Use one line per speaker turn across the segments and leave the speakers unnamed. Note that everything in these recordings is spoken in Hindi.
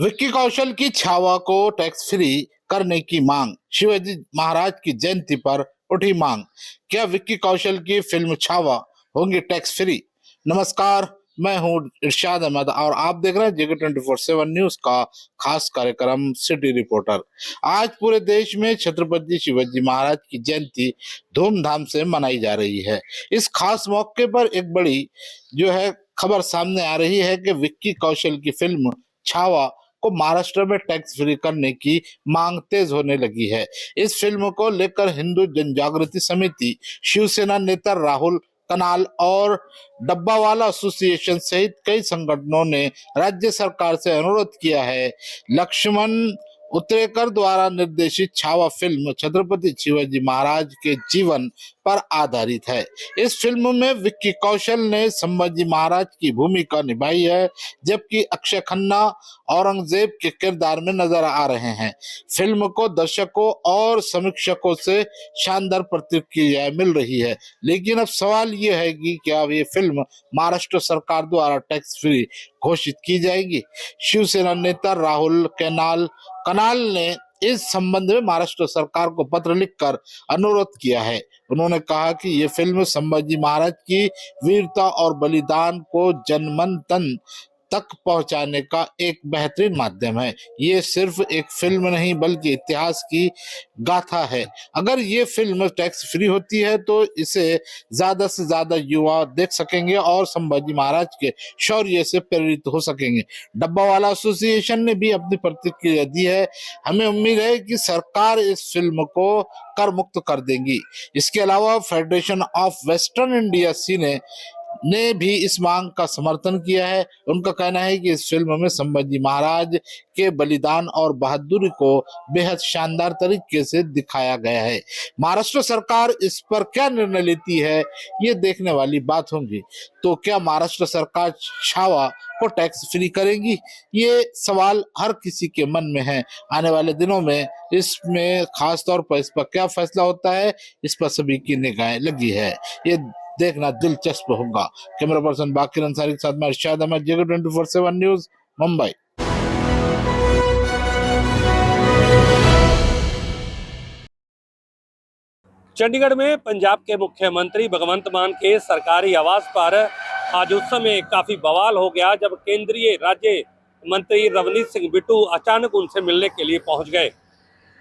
विक्की कौशल की छावा को टैक्स फ्री करने की मांग। शिवाजी महाराज की जयंती पर उठी मांग। क्या विक्की कौशल की फिल्म छावा होंगी टैक्स फ्री? नमस्कार, मैं हूं इरशाद अहमद और आप देख रहे हैं जेके 24/7 न्यूज का खास कार्यक्रम सिटी रिपोर्टर। आज पूरे देश में छत्रपति शिवाजी महाराज की जयंती धूमधाम से मनाई जा रही है। इस खास मौके पर एक बड़ी जो है खबर सामने आ रही है कि विक्की कौशल की फिल्म छावा को महाराष्ट्र में टैक्स फ्री करने की मांग तेज होने लगी है। इस फिल्म को लेकर हिंदू जनजागृति समिति, शिवसेना नेता राहुल कनाल और डब्बावाला एसोसिएशन सहित कई संगठनों ने राज्य सरकार से अनुरोध किया है। लक्ष्मण उत्तरेकर द्वारा निर्देशित छावा फिल्म छत्रपति शिवाजी महाराज के जीवन पर आधारित है। इस फिल्म में विक्की कौशल ने संभाजी महाराज की भूमिका निभाई है, जबकि अक्षय खन्ना औरंगजेब के किरदार में नजर आ रहे हैं। फिल्म को दर्शकों और समीक्षकों से शानदार प्रतिक्रिया मिल रही है, लेकिन अब सवाल ये है कि क्या ये फिल्म महाराष्ट्र सरकार द्वारा टैक्स फ्री घोषित की जाएगी? शिवसेना नेता राहुल कनाल ने इस संबंध में महाराष्ट्र सरकार को पत्र लिखकर अनुरोध किया है। उन्होंने कहा कि ये फिल्म संभाजी महाराज की वीरता और बलिदान को जनमन तन तक पहुंचाने का एक बेहतरीन माध्यम है। ये सिर्फ एक फिल्म नहीं बल्कि इतिहास की गाथा है। अगर ये फिल्म टैक्स फ्री होती है तो इसे ज्यादा से ज्यादा युवा देख सकेंगे और संभाजी महाराज के शौर्य से प्रेरित हो सकेंगे। डब्बावाला एसोसिएशन ने भी अपनी प्रतिक्रिया दी है। हमें उम्मीद है कि सरकार इस फिल्म को कर मुक्त कर देगी। इसके अलावा फेडरेशन ऑफ वेस्टर्न इंडिया सिने ने भी इस मांग का समर्थन किया है। उनका कहना है कि इस फिल्म में संभाजी महाराज के बलिदान और बहादुरी को बेहद शानदार तरीके से दिखाया गया है। महाराष्ट्र सरकार इस पर क्या निर्णय लेती है, ये देखने वाली बात होगी। तो क्या महाराष्ट्र सरकार छावा को टैक्स फ्री करेगी? ये सवाल हर किसी के मन में है। आने वाले दिनों में इसमें खास तौर पर इस पर क्या फैसला होता है, इस पर सभी की निगाहें लगी है। ये देखना दिलचस्प होगा। कैमरा पर्सन बाकिर अंसारी के साथ मैं इरशाद अहमद, जेके 24/7 न्यूज, मुंबई।
चंडीगढ़ में पंजाब के मुख्यमंत्री भगवंत मान के सरकारी आवास पर आज उस समय काफी बवाल हो गया जब केंद्रीय राज्य मंत्री रवनीत सिंह बिट्टू अचानक उनसे मिलने के लिए पहुंच गए।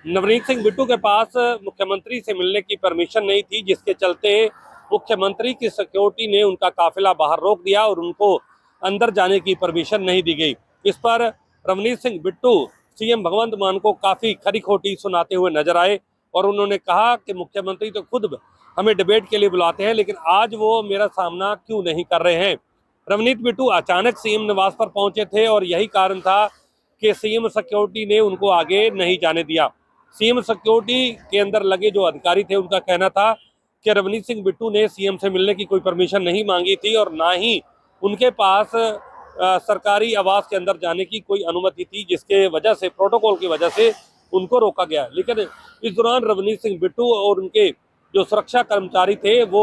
नवनीत सिंह बिट्टू के पास मुख्यमंत्री से मिलने की परमिशन नहीं थी, जिसके चलते मुख्यमंत्री की सिक्योरिटी ने उनका काफिला बाहर रोक दिया और उनको अंदर जाने की परमिशन नहीं दी गई। इस पर रवनीत सिंह बिट्टू सीएम भगवंत मान को काफी खरी खोटी सुनाते हुए नजर आए और उन्होंने कहा कि मुख्यमंत्री तो खुद हमें डिबेट के लिए बुलाते हैं, लेकिन आज वो मेरा सामना क्यों नहीं कर रहे हैं। रवनीत बिट्टू अचानक सीएम निवास पर पहुंचे थे और यही कारण था कि सीएम सिक्योरिटी ने उनको आगे नहीं जाने दिया। सीएम सिक्योरिटी के अंदर लगे जो अधिकारी थे उनका कहना था कि रवनीत सिंह बिट्टू ने सीएम से मिलने की कोई परमिशन नहीं मांगी थी और ना ही उनके पास सरकारी आवास के अंदर जाने की कोई अनुमति थी, जिसके वजह से प्रोटोकॉल की वजह से उनको रोका गया। लेकिन इस दौरान रवनीत सिंह बिट्टू और उनके जो सुरक्षा कर्मचारी थे वो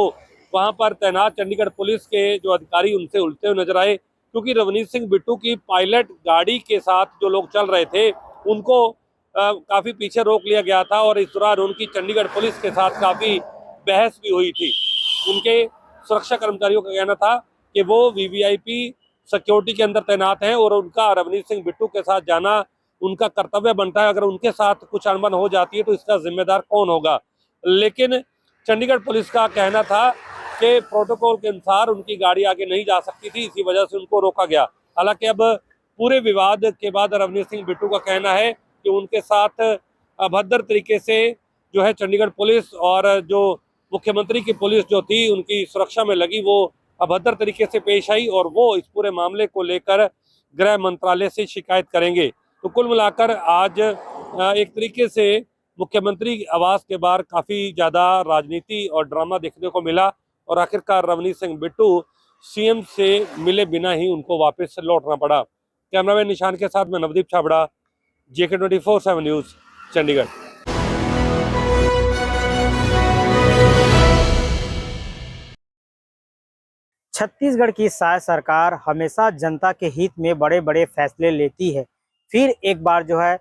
वहां पर तैनात चंडीगढ़ पुलिस के जो अधिकारी उनसे उलझते हुए नजर आए, क्योंकि रवनीत सिंह बिट्टू की पायलट गाड़ी के साथ जो लोग चल रहे थे उनको काफी पीछे रोक लिया गया था और इस दौरान उनकी चंडीगढ़ पुलिस के साथ काफी बहस भी हुई थी। उनके सुरक्षा कर्मचारियों का कहना था कि वो वीवीआईपी सिक्योरिटी के अंदर तैनात हैं और उनका रवनीत सिंह बिट्टू के साथ जाना उनका कर्तव्य बनता है। अगर उनके साथ कुछ अनबन हो जाती है तो इसका जिम्मेदार कौन होगा। लेकिन चंडीगढ़ पुलिस का कहना था कि प्रोटोकॉल के अनुसार उनकी गाड़ी आगे नहीं जा सकती थी, इसी वजह से उनको रोका गया। हालांकि अब पूरे विवाद के बाद रवनीत सिंह बिट्टू का कहना है कि उनके साथ अभद्र तरीके से जो है चंडीगढ़ पुलिस और जो मुख्यमंत्री की पुलिस जो थी उनकी सुरक्षा में लगी वो अभद्र तरीके से पेश आई और वो इस पूरे मामले को लेकर गृह मंत्रालय से शिकायत करेंगे। तो कुल मिलाकर आज एक तरीके से मुख्यमंत्री आवास के बाहर काफ़ी ज़्यादा राजनीति और ड्रामा देखने को मिला और आखिरकार रवनीत सिंह बिट्टू सीएम से मिले बिना ही उनको वापस लौटना पड़ा। कैमरामैन निशान के साथ मैं नवदीप छाबड़ा, जेके 24/7 न्यूज़, चंडीगढ़।
छत्तीसगढ़ की शायद सरकार हमेशा जनता के हित में बड़े बड़े फैसले लेती है, फिर एक बार जो है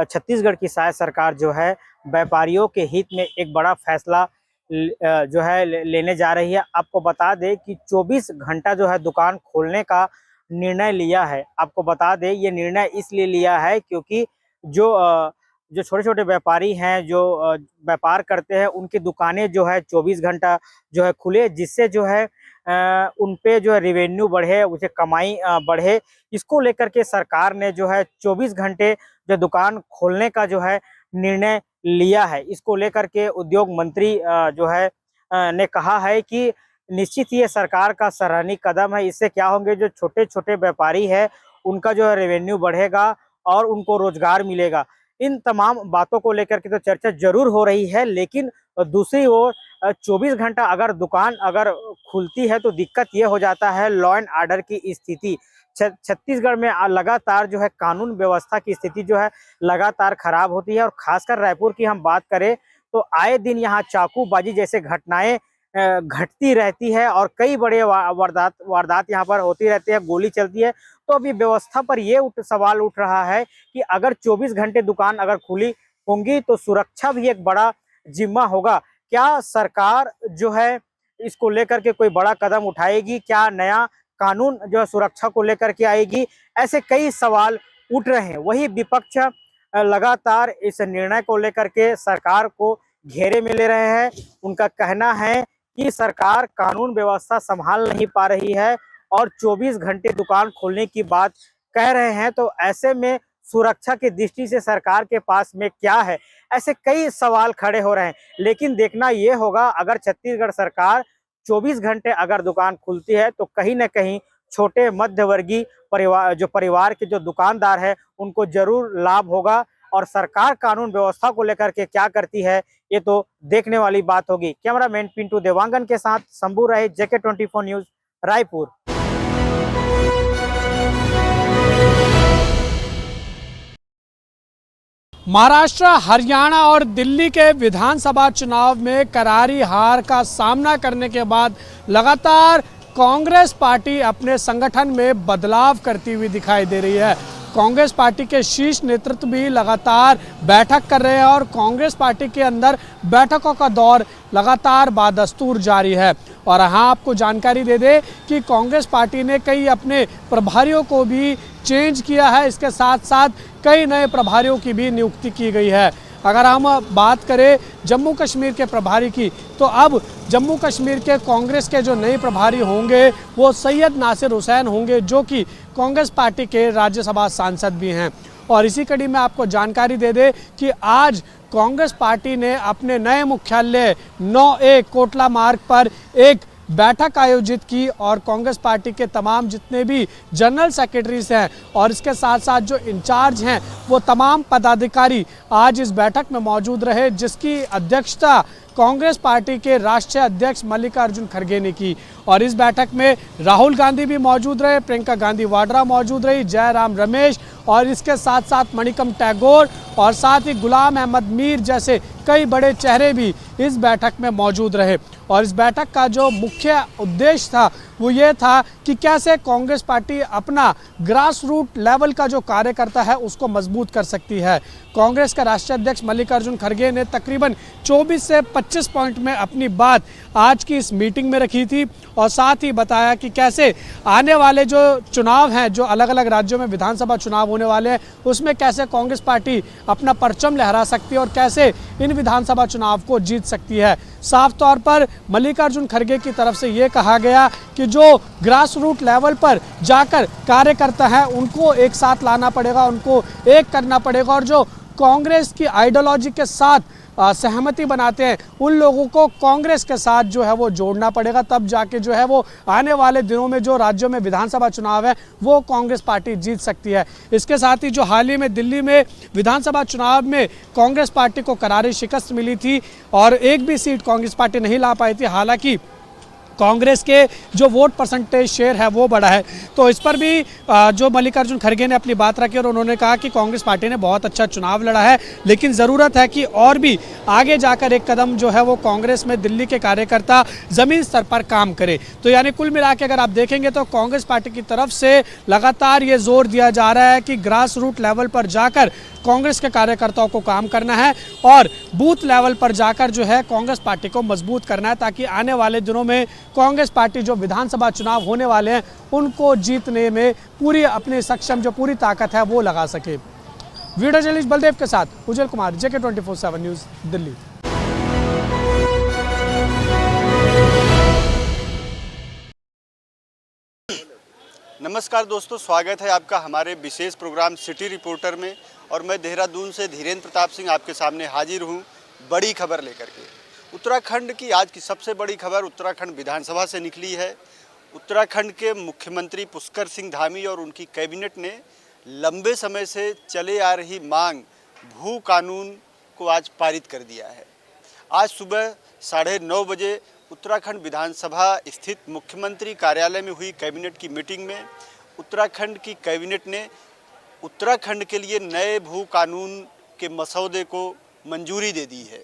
छत्तीसगढ़ की शायद सरकार जो है व्यापारियों के हित में एक बड़ा फैसला जो है लेने जा रही है। आपको बता दें कि 24 घंटा जो है दुकान खोलने का निर्णय लिया है। आपको बता दें ये निर्णय इसलिए लिया है क्योंकि जो छोटे-छोटे व्यापारी हैं, जो व्यापार करते हैं, उनकी दुकानें जो है 24 घंटा जो है खुले, जिससे जो है उन पे जो है रेवेन्यू बढ़े, उसे कमाई बढ़े। इसको लेकर के सरकार ने जो है 24 घंटे जो दुकान खोलने का जो है निर्णय लिया है। इसको लेकर के उद्योग मंत्री जो है ने कहा है कि निश्चित ही ये सरकार का सराहनीय कदम है। इससे क्या होंगे, जो छोटे-छोटे व्यापारी है उनका जो है रेवेन्यू बढ़ेगा और उनको रोजगार मिलेगा। इन तमाम बातों को लेकर के तो चर्चा जरूर हो रही है, लेकिन दूसरी ओर 24 घंटा अगर दुकान अगर खुलती है तो दिक्कत ये हो जाता है लॉ एंड ऑर्डर की स्थिति। छत्तीसगढ़ में लगातार जो है कानून व्यवस्था की स्थिति जो है लगातार खराब होती है और खासकर रायपुर की हम बात करें तो आए दिन यहाँ चाकूबाजी जैसे घटनाएं घटती रहती है और कई बड़े वारदात यहाँ पर होती रहती है, गोली चलती है। तो अभी व्यवस्था पर ये सवाल उठ रहा है कि अगर 24 घंटे दुकान अगर खुली होंगी तो सुरक्षा भी एक बड़ा जिम्मा होगा। क्या सरकार जो है इसको लेकर के कोई बड़ा कदम उठाएगी? क्या नया कानून जो है सुरक्षा को लेकर के आएगी? ऐसे कई सवाल उठ रहे हैं। वही विपक्ष लगातार इस निर्णय को लेकर के सरकार को घेरे में ले रहे हैं। उनका कहना है कि सरकार कानून व्यवस्था संभाल नहीं पा रही है और 24 घंटे दुकान खोलने की बात कह रहे हैं। तो ऐसे में सुरक्षा की दृष्टि से सरकार के पास में क्या है? ऐसे कई सवाल खड़े हो रहे हैं। लेकिन देखना ये होगा, अगर छत्तीसगढ़ सरकार 24 घंटे अगर दुकान खुलती है तो कहीं ना कहीं छोटे मध्यवर्गीय परिवार के जो दुकानदार है उनको जरूर लाभ होगा। और सरकार कानून व्यवस्था को लेकर के क्या करती है ये तो देखने वाली बात होगी। कैमरामैन पिंटू देवांगन के साथ शंभू रहे, JK24 न्यूज, रायपुर।
महाराष्ट्र, हरियाणा और दिल्ली के विधानसभा चुनाव में करारी हार का सामना करने के बाद लगातार कांग्रेस पार्टी अपने संगठन में बदलाव करती हुई दिखाई दे रही है। कांग्रेस पार्टी के शीर्ष नेतृत्व भी लगातार बैठक कर रहे हैं और कांग्रेस पार्टी के अंदर बैठकों का दौर लगातार बादस्तूर जारी है। और हाँ, आपको जानकारी दे दें कि कांग्रेस पार्टी ने कई अपने प्रभारियों को भी चेंज किया है। इसके साथ साथ कई नए प्रभारियों की भी नियुक्ति की गई है। अगर हम बात करें जम्मू कश्मीर के प्रभारी की, तो अब जम्मू कश्मीर के कांग्रेस के जो नए प्रभारी होंगे वो सैयद नासिर हुसैन होंगे, जो कि कांग्रेस पार्टी के राज्यसभा सांसद भी हैं। और इसी कड़ी में आपको जानकारी दे दें कि आज कांग्रेस पार्टी ने अपने नए मुख्यालय 9A कोटला मार्ग पर एक बैठक आयोजित की और कांग्रेस पार्टी के तमाम जितने भी जनरल सेक्रेटरीज हैं और इसके साथ साथ जो इंचार्ज हैं वो तमाम पदाधिकारी आज इस बैठक में मौजूद रहे, जिसकी अध्यक्षता कांग्रेस पार्टी के राष्ट्रीय अध्यक्ष मल्लिकार्जुन खड़गे ने की। और इस बैठक में राहुल गांधी भी मौजूद रहे, प्रियंका गांधी वाड्रा मौजूद रही, जयराम रमेश और इसके साथ साथ मणिकम टैगोर और साथ ही गुलाम अहमद मीर जैसे कई बड़े चेहरे भी इस बैठक में मौजूद रहे। और इस बैठक का जो मुख्य उद्देश्य था वो ये था कि कैसे कांग्रेस पार्टी अपना ग्रास रूट लेवल का जो कार्यकर्ता है उसको मजबूत कर सकती है। कांग्रेस का राष्ट्रीय अध्यक्ष मल्लिकार्जुन खड़गे ने तकरीबन 24 से 25 पॉइंट में अपनी बात आज की इस मीटिंग में रखी थी और साथ ही बताया कि कैसे आने वाले जो चुनाव हैं, जो अलग अलग राज्यों में विधानसभा चुनाव होने वाले हैं, उसमें कैसे कांग्रेस पार्टी अपना परचम लहरा सकती है और कैसे इन विधानसभा चुनाव को जीत सकती है। साफ तौर पर मल्लिकार्जुन खड़गे की तरफ से ये कहा गया कि जो ग्रास रूट लेवल पर जाकर कार्यकर्ता है उनको एक साथ लाना पड़ेगा, उनको एक करना पड़ेगा और जो कांग्रेस की आइडियोलॉजी के साथ सहमति बनाते हैं उन लोगों को कांग्रेस के साथ जो है वो जोड़ना पड़ेगा, तब जाके जो है वो आने वाले दिनों में जो राज्यों में विधानसभा चुनाव है वो कांग्रेस पार्टी जीत सकती है। इसके साथ ही जो हाल ही में दिल्ली में विधानसभा चुनाव में कांग्रेस पार्टी को करारी शिकस्त मिली थी और एक भी सीट कांग्रेस पार्टी नहीं ला पाई थी। हालांकि कांग्रेस के जो वोट परसेंटेज शेयर है वो बढ़ा है। तो इस पर भी जो मल्लिकार्जुन खड़गे ने अपनी बात रखी और उन्होंने कहा कि कांग्रेस पार्टी ने बहुत अच्छा चुनाव लड़ा है, लेकिन ज़रूरत है कि और भी आगे जाकर एक कदम जो है वो कांग्रेस में दिल्ली के कार्यकर्ता ज़मीन स्तर पर काम करे। तो यानी कुल मिला के अगर आप देखेंगे तो कांग्रेस पार्टी की तरफ से लगातार ये जोर दिया जा रहा है कि ग्रास रूट लेवल पर जाकर कांग्रेस के कार्यकर्ताओं को काम करना है और बूथ लेवल पर जाकर जो है कांग्रेस पार्टी को मजबूत करना है, ताकि आने वाले दिनों में कांग्रेस पार्टी जो विधानसभा चुनाव होने वाले हैं उनको जीतने में पूरी अपनी सक्षम जो पूरी ताकत है वो लगा सके। वीडियो जर्नलिस्ट बलदेव के साथ उज्जवल कुमार, JK 24/7 न्यूज़, दिल्ली।
नमस्कार दोस्तों, स्वागत है आपका हमारे विशेष प्रोग्राम सिटी रिपोर्टर में। और मैं देहरादून से धीरेन्द्र प्रताप सिंह आपके सामने हाजिर हूँ बड़ी खबर लेकर के। उत्तराखंड की आज की सबसे बड़ी खबर उत्तराखंड विधानसभा से निकली है। उत्तराखंड के मुख्यमंत्री पुष्कर सिंह धामी और उनकी कैबिनेट ने लंबे समय से चले आ रही मांग भू कानून को आज पारित कर दिया है। आज सुबह 9:30 बजे उत्तराखंड विधानसभा स्थित मुख्यमंत्री कार्यालय में हुई कैबिनेट की मीटिंग में उत्तराखंड की कैबिनेट ने उत्तराखंड के लिए नए भू कानून के मसौदे को मंजूरी दे दी है।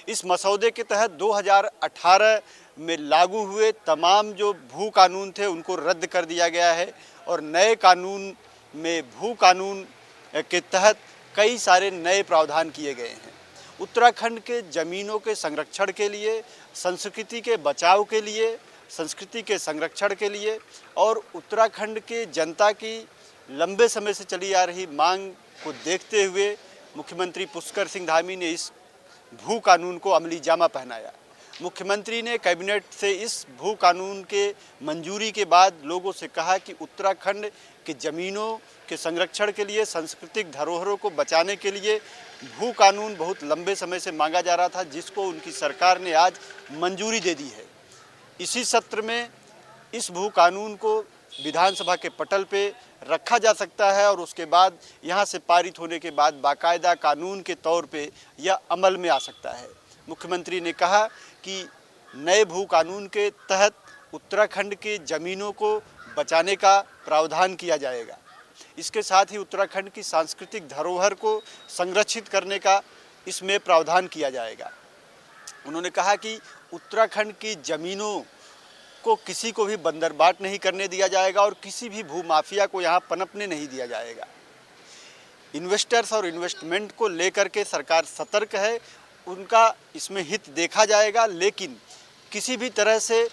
इस मसौदे के तहत 2018 में लागू हुए तमाम जो भू कानून थे उनको रद्द कर दिया गया है और नए कानून में भू कानून के तहत कई सारे नए प्रावधान किए गए हैं। उत्तराखंड के ज़मीनों के संरक्षण के लिए, संस्कृति के बचाव के लिए, संस्कृति के संरक्षण के लिए और उत्तराखंड के जनता की लंबे समय से चली आ रही मांग को देखते हुए मुख्यमंत्री पुष्कर सिंह धामी ने इस भू कानून को अमली जामा पहनाया। मुख्यमंत्री ने कैबिनेट से इस भू कानून के मंजूरी के बाद लोगों से कहा कि उत्तराखंड के ज़मीनों के संरक्षण के लिए, सांस्कृतिक धरोहरों को बचाने के लिए भू कानून बहुत लंबे समय से मांगा जा रहा था, जिसको उनकी सरकार ने आज मंजूरी दे दी है। इसी सत्र में इस भू कानून को विधानसभा के पटल पे रखा जा सकता है और उसके बाद यहाँ से पारित होने के बाद बाकायदा कानून के तौर पे यह अमल में आ सकता है। मुख्यमंत्री ने कहा कि नए भू कानून के तहत उत्तराखंड के ज़मीनों को बचाने का प्रावधान किया जाएगा। इसके साथ ही उत्तराखंड की सांस्कृतिक धरोहर को संरक्षित करने का इसमें प्रावधान किया जाएगा। उन्होंने कहा कि उत्तराखंड की ज़मीनों को किसी को भी बंदरबाट नहीं करने दिया जाएगा और किसी भी भूमाफिया को यहाँ पनपने नहीं दिया जाएगा। इन्वेस्टर्स और इन्वेस्टमेंट को लेकर के सरकार सतर्क है, उनका इसमें हित देखा जाएगा, लेकिन किसी भी तरह से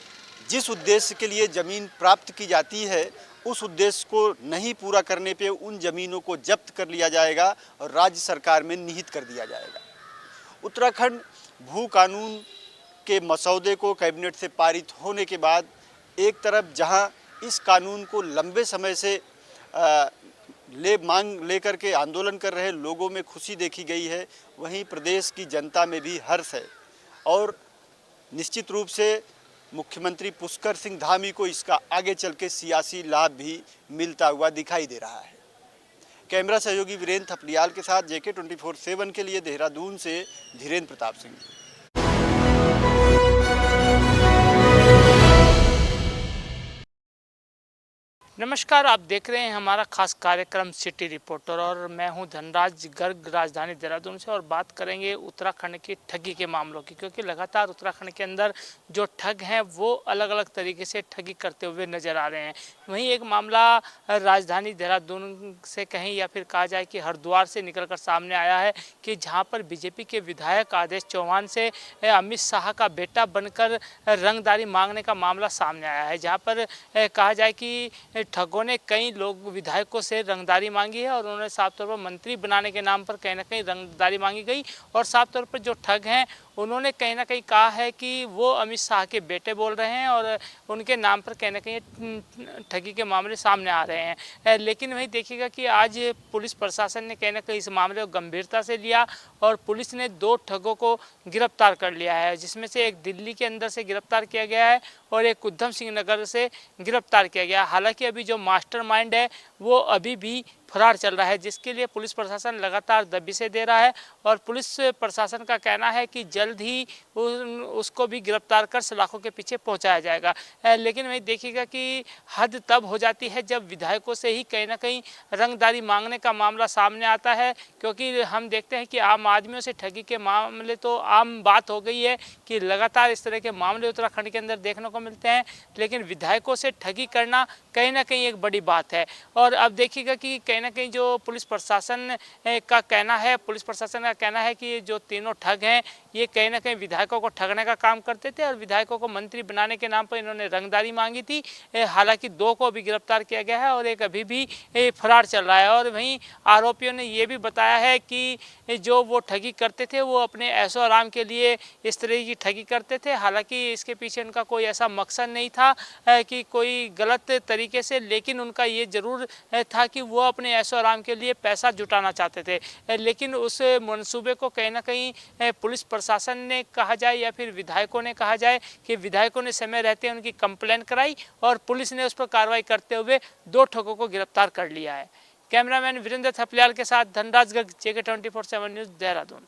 जिस उद्देश्य के लिए ज़मीन प्राप्त की जाती है उस उद्देश्य को नहीं पूरा करने पे उन ज़मीनों को जब्त कर लिया जाएगा और राज्य सरकार में निहित कर दिया जाएगा। उत्तराखंड भू कानून के मसौदे को कैबिनेट से पारित होने के बाद एक तरफ जहां इस कानून को लंबे समय से मांग लेकर के आंदोलन कर रहे लोगों में खुशी देखी गई है, वहीं प्रदेश की जनता में भी हर्ष है और निश्चित रूप से मुख्यमंत्री पुष्कर सिंह धामी को इसका आगे चल के सियासी लाभ भी मिलता हुआ दिखाई दे रहा है। कैमरा सहयोगी वीरेंद्र थपलियाल के साथ JK 24/7 के लिए देहरादून से धीरेन्द्र प्रताप सिंह।
नमस्कार, आप देख रहे हैं हमारा खास कार्यक्रम सिटी रिपोर्टर और मैं हूं धनराज गर्ग, राजधानी देहरादून से। और बात करेंगे उत्तराखंड की ठगी के मामलों की, क्योंकि लगातार उत्तराखंड के अंदर जो ठग हैं वो अलग अलग तरीके से ठगी करते हुए नज़र आ रहे हैं। वहीं एक मामला राजधानी देहरादून से कहें या फिर कहा जाए कि हरिद्वार से निकलकर सामने आया है कि जहाँ पर बीजेपी के विधायक आदेश चौहान से अमित शाह का बेटा बनकर रंगदारी मांगने का मामला सामने आया है, जहाँ पर कहा जाए कि ठगों ने कई लोग विधायकों से रंगदारी मांगी है और उन्होंने साफ तौर पर मंत्री बनाने के नाम पर कहीं ना कहीं रंगदारी मांगी गई। और साफ तौर पर जो ठग हैं उन्होंने कहीं ना कहीं कहा है कि वो अमित शाह के बेटे बोल रहे हैं और उनके नाम पर कहीं ना कहीं ठगी के मामले सामने आ रहे हैं। लेकिन वही देखिएगा कि आज पुलिस प्रशासन ने कहीं ना कहीं इस मामले को गंभीरता से लिया और पुलिस ने 2 ठगों को गिरफ्तार कर लिया है, जिसमें से एक दिल्ली के अंदर से गिरफ्तार किया गया है और एक उधम सिंह नगर से गिरफ्तार किया गया। हालांकि अभी जो मास्टरमाइंड है वो अभी भी फरार चल रहा है, जिसके लिए पुलिस प्रशासन लगातार दबिशें दे रहा है और पुलिस प्रशासन का कहना है कि जल्द ही उसको भी गिरफ्तार कर सलाखों के पीछे पहुंचाया जाएगा। लेकिन वही देखिएगा कि हद तब हो जाती है जब विधायकों से ही कहीं ना कहीं रंगदारी मांगने का मामला सामने आता है, क्योंकि हम देखते हैं कि आम आदमियों से ठगी के मामले तो आम बात हो गई है कि लगातार इस तरह के मामले उत्तराखंड के अंदर देखने को मिलते हैं, लेकिन विधायकों से ठगी करना कहीं ना कहीं एक बड़ी बात है। और अब देखिएगा कि कहीं ना कहीं जो पुलिस प्रशासन का कहना है कि जो तीनों ठग हैं ये कहीं ना कहीं विधायकों को ठगने का काम करते थे और विधायकों को मंत्री बनाने के नाम पर इन्होंने रंगदारी मांगी थी। हालांकि 2 को भी गिरफ्तार किया गया है और एक अभी भी फरार चल रहा है। और वहीं आरोपियों ने ये भी बताया है कि जो वो ठगी करते थे वो अपने ऐशो आराम के लिए इस तरह की ठगी करते थे। हालांकि इसके पीछे उनका कोई ऐसा मकसद नहीं था कि कोई गलत तरीके से, लेकिन उनका ये ज़रूर था कि वो अपने ऐशो आराम के लिए पैसा जुटाना चाहते थे। लेकिन उस मंसूबे को कहीं ना कहीं पुलिस प्रशासन ने कहा जाए या फिर विधायकों ने कहा जाए कि विधायकों ने समय रहते उनकी कंप्लेंट कराई और पुलिस ने उस पर कार्रवाई करते हुए 2 ठगों को गिरफ्तार कर लिया है। कैमरामैन वीरेंद्र थपलियाल के साथ धनराज गर्ग, JK 24/7 न्यूज़, देहरादून।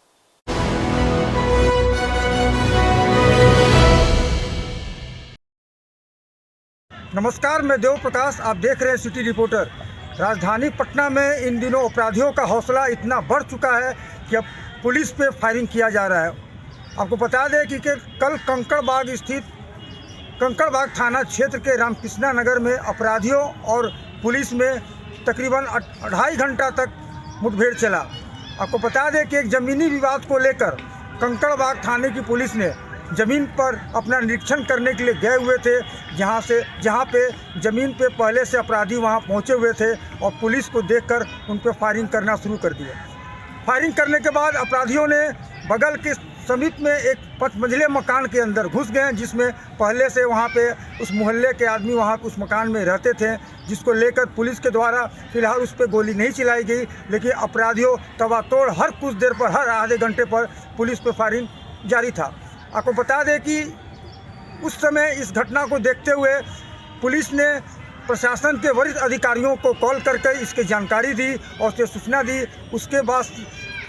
नमस्कार, मैं देव प्रकाश, आप देख रहे हैं सिटी रिपोर्टर। राजधानी पटना में इन दिनों अपराधियों का हौसला इतना बढ़ चुका है कि अब पुलिस पे फायरिंग किया जा रहा है। आपको बता दें कि कल कंकड़बाग स्थित कंकड़बाग थाना क्षेत्र के रामकृष्णा नगर में अपराधियों और पुलिस में तकरीबन 2.5 घंटा तक मुठभेड़ चला। आपको बता दें कि एक ज़मीनी विवाद को लेकर कंकड़बाग थाने की पुलिस ने ज़मीन पर अपना निरीक्षण करने के लिए गए हुए थे, जहाँ पे ज़मीन पे पहले से अपराधी वहाँ पहुँचे हुए थे और पुलिस को देखकर उन पर फायरिंग करना शुरू कर दिया। फायरिंग करने के बाद अपराधियों ने बगल के समीप में एक 5 मंजिले मकान के अंदर घुस गए, जिसमें पहले से वहाँ पे उस मोहल्ले के आदमी वहाँ उस मकान में रहते थे, जिसको लेकर पुलिस के द्वारा फिलहाल उस पर गोली नहीं चलाई गई। लेकिन अपराधियों तबातोड़ हर कुछ देर पर, हर आधे घंटे पर पुलिस पर फायरिंग जारी था। आपको बता दें कि उस समय इस घटना को देखते हुए पुलिस ने प्रशासन के वरिष्ठ अधिकारियों को कॉल करके इसकी जानकारी दी और उसे सूचना दी। उसके बाद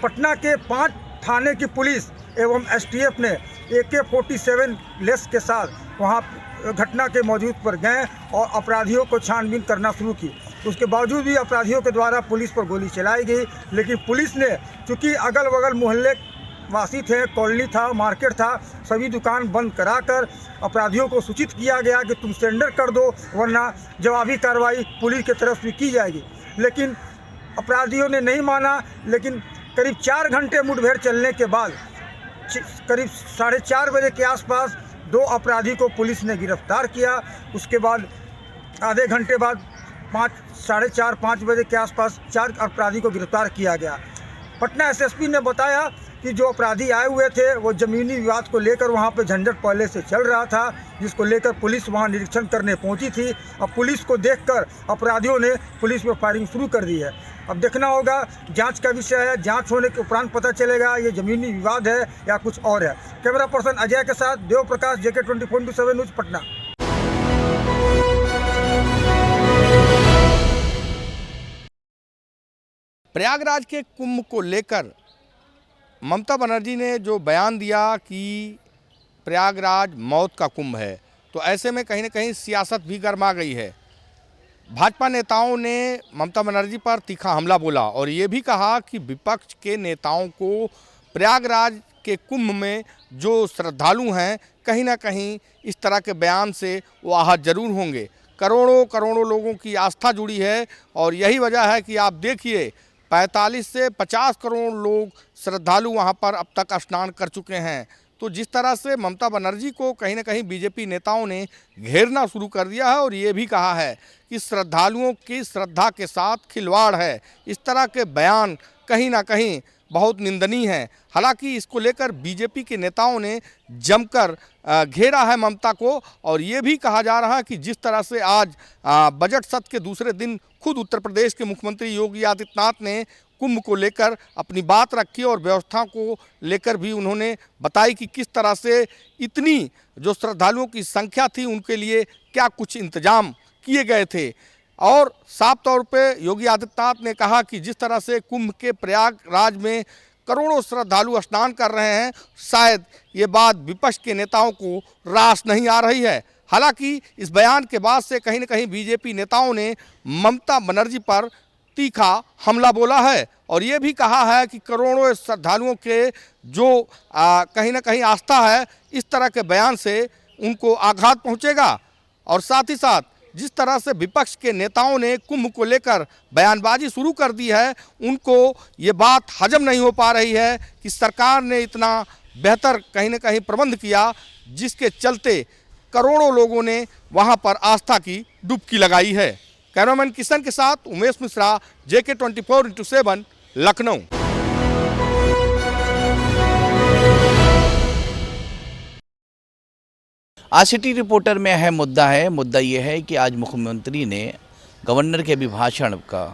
पटना के 5 थाने की पुलिस एवं STF ने AK-47 लेस के साथ वहां घटना के मौजूद पर गए और अपराधियों को छानबीन करना शुरू की। उसके बावजूद भी अपराधियों के द्वारा पुलिस पर गोली चलाई गई, लेकिन पुलिस ने, चूँकि अगल बगल मोहल्ले वासी थे, कॉलोनी था, मार्केट था, सभी दुकान बंद कराकर अपराधियों को सूचित किया गया कि तुम सरेंडर कर दो वरना जवाबी कार्रवाई पुलिस की तरफ से की जाएगी। लेकिन अपराधियों ने नहीं माना। लेकिन करीब 4 घंटे मुठभेड़ चलने के बाद करीब 4:30 बजे के आसपास 2 अपराधी को पुलिस ने गिरफ्तार किया। उसके बाद आधे घंटे बाद 4:30-5 बजे के आसपास 4 अपराधी को गिरफ्तार किया गया। पटना SSP ने बताया कि जो अपराधी आए हुए थे वो ज़मीनी विवाद को लेकर वहाँ पे झंझट पहले से चल रहा था, जिसको लेकर पुलिस वहाँ निरीक्षण करने पहुँची थी। अब पुलिस को देखकर अपराधियों ने पुलिस पर फायरिंग शुरू कर दी है। अब देखना होगा, जांच का विषय है, जांच होने के उपरांत पता चलेगा ये ज़मीनी विवाद है या कुछ और है। कैमरा पर्सन अजय के साथ देव प्रकाश, JK 24/7 न्यूज़, पटना।
प्रयागराज के कुंभ को लेकर ममता बनर्जी ने जो बयान दिया कि प्रयागराज मौत का कुंभ है, तो ऐसे में कहीं न कहीं सियासत भी गर्मा गई है। भाजपा नेताओं ने ममता बनर्जी पर तीखा हमला बोला और ये भी कहा कि विपक्ष के नेताओं को प्रयागराज के कुंभ में जो श्रद्धालु हैं, कहीं ना कहीं इस तरह के बयान से वो आहत जरूर होंगे। करोड़ों लोगों की आस्था जुड़ी है और यही वजह है कि आप देखिए 45 से 50 करोड़ लोग श्रद्धालु वहाँ पर अब तक स्नान कर चुके हैं। तो जिस तरह से ममता बनर्जी को कहीं ना कहीं बीजेपी नेताओं ने घेरना शुरू कर दिया है और ये भी कहा है कि श्रद्धालुओं की श्रद्धा के साथ खिलवाड़ है, इस तरह के बयान कहीं ना कहीं बहुत निंदनीय है। हालांकि इसको लेकर बीजेपी के नेताओं ने जमकर घेरा है ममता को और ये भी कहा जा रहा है कि जिस तरह से आज बजट सत्र के दूसरे दिन खुद उत्तर प्रदेश के मुख्यमंत्री योगी आदित्यनाथ ने कुंभ को लेकर अपनी बात रखी और व्यवस्था को लेकर भी उन्होंने बताई कि किस तरह से इतनी जो श्रद्धालुओं की संख्या थी उनके लिए क्या कुछ इंतजाम किए गए थे। और साफ तौर पे योगी आदित्यनाथ ने कहा कि जिस तरह से कुंभ के प्रयागराज में करोड़ों श्रद्धालु स्नान कर रहे हैं, शायद ये बात विपक्ष के नेताओं को रास नहीं आ रही है। हालांकि इस बयान के बाद से कहीं न कहीं बीजेपी नेताओं ने ममता बनर्जी पर तीखा हमला बोला है और ये भी कहा है कि करोड़ों श्रद्धालुओं के जो कहीं न कहीं आस्था है, इस तरह के बयान से उनको आघात पहुंचेगा। और साथ ही साथ जिस तरह से विपक्ष के नेताओं ने कुंभ को लेकर बयानबाजी शुरू कर दी है, उनको ये बात हजम नहीं हो पा रही है कि सरकार ने इतना बेहतर कहीं न कहीं प्रबंध किया, जिसके चलते करोड़ों लोगों ने वहां पर आस्था की डुबकी लगाई है। कैमरामैन किशन के साथ उमेश मिश्रा, JK 24x7, लखनऊ।
आज सिटी रिपोर्टर में अहम मुद्दा ये है कि आज मुख्यमंत्री ने गवर्नर के अभिभाषण का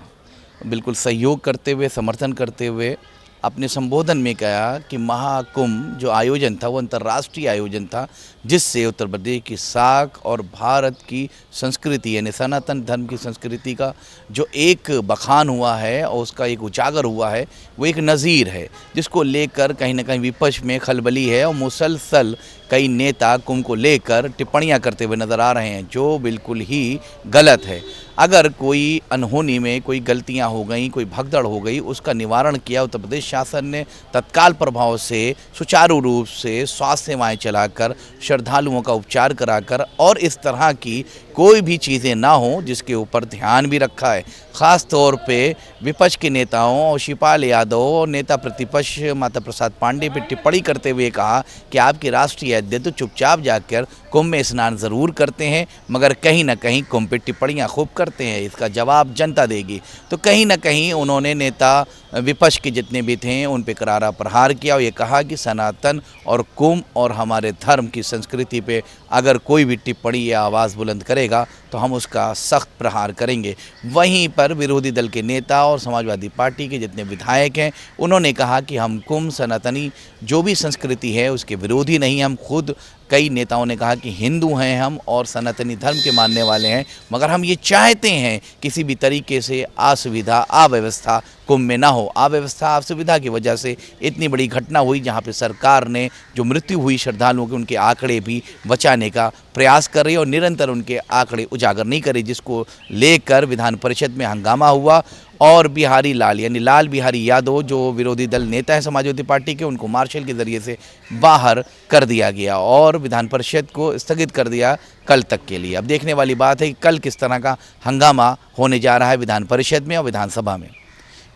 बिल्कुल सहयोग करते हुए, समर्थन करते हुए अपने संबोधन में कहा कि महाकुंभ जो आयोजन था वो अंतर्राष्ट्रीय आयोजन था, जिससे उत्तर प्रदेश की साख और भारत की संस्कृति यानी सनातन धर्म की संस्कृति का जो एक बखान हुआ है और उसका एक उजागर हुआ है, वो एक नज़ीर है, जिसको लेकर कहीं ना कहीं विपक्ष में खलबली है और मुसलसल कई नेता कुंभ को लेकर टिप्पणियां करते हुए नज़र आ रहे हैं, जो बिल्कुल ही गलत है। अगर कोई अनहोनी में कोई गलतियां हो गई, कोई भगदड़ हो गई, उसका निवारण किया उत्तर प्रदेश शासन ने तत्काल प्रभाव से सुचारू रूप से स्वास्थ्य सेवाएं चलाकर, श्रद्धालुओं का उपचार कराकर और इस तरह की कोई भी चीज़ें ना हो जिसके ऊपर ध्यान भी रखा है। ख़ास तौर पे विपक्ष के नेताओं और शिवपाल यादव और नेता प्रतिपक्ष माता प्रसाद पांडे पर टिप्पणी करते हुए कहा कि आपके राष्ट्रीय अध्यक्ष तो चुपचाप जाकर कुंभ में स्नान ज़रूर करते हैं, मगर कहीं ना कहीं कुंभ पर टिप्पणियाँ खूब करते हैं, इसका जवाब जनता देगी। तो कहीं ना कहीं उन्होंने नेता विपक्ष के जितने भी थे उन पर करारा प्रहार किया और ये कहा कि सनातन और कुंभ और हमारे धर्म की संस्कृति पे अगर कोई भी टिप्पणी या आवाज़ बुलंद करेगा तो हम उसका सख्त प्रहार करेंगे। वहीं पर विरोधी दल के नेता और समाजवादी पार्टी के जितने विधायक हैं, उन्होंने कहा कि हम कुंभ सनातनी जो भी संस्कृति है उसके विरोधी नहीं, हम खुद कई नेताओं ने कहा कि हिंदू हैं हम और सनातनी धर्म के मानने वाले हैं, मगर हम ये चाहते हैं किसी भी तरीके से असुविधा अव्यवस्था कुंभ में ना हो। अव्यवस्था असुविधा की वजह से इतनी बड़ी घटना हुई जहां पे सरकार ने जो मृत्यु हुई श्रद्धालुओं के उनके आंकड़े भी बचाने का प्रयास कर रही है और निरंतर उनके आंकड़े उजागर नहीं करे, जिसको लेकर विधान परिषद में हंगामा हुआ और बिहारी लाल यानी लाल बिहारी यादव जो विरोधी दल नेता है समाजवादी पार्टी के, उनको मार्शल के ज़रिए से बाहर कर दिया गया और विधान परिषद को स्थगित कर दिया कल तक के लिए। अब देखने वाली बात है कि कल किस तरह का हंगामा होने जा रहा है विधान परिषद में और विधानसभा में।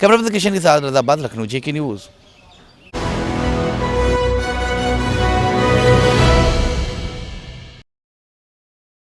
कैमरा पर्सन किशन के साथ रजाबाद, लखनऊ, JK न्यूज़।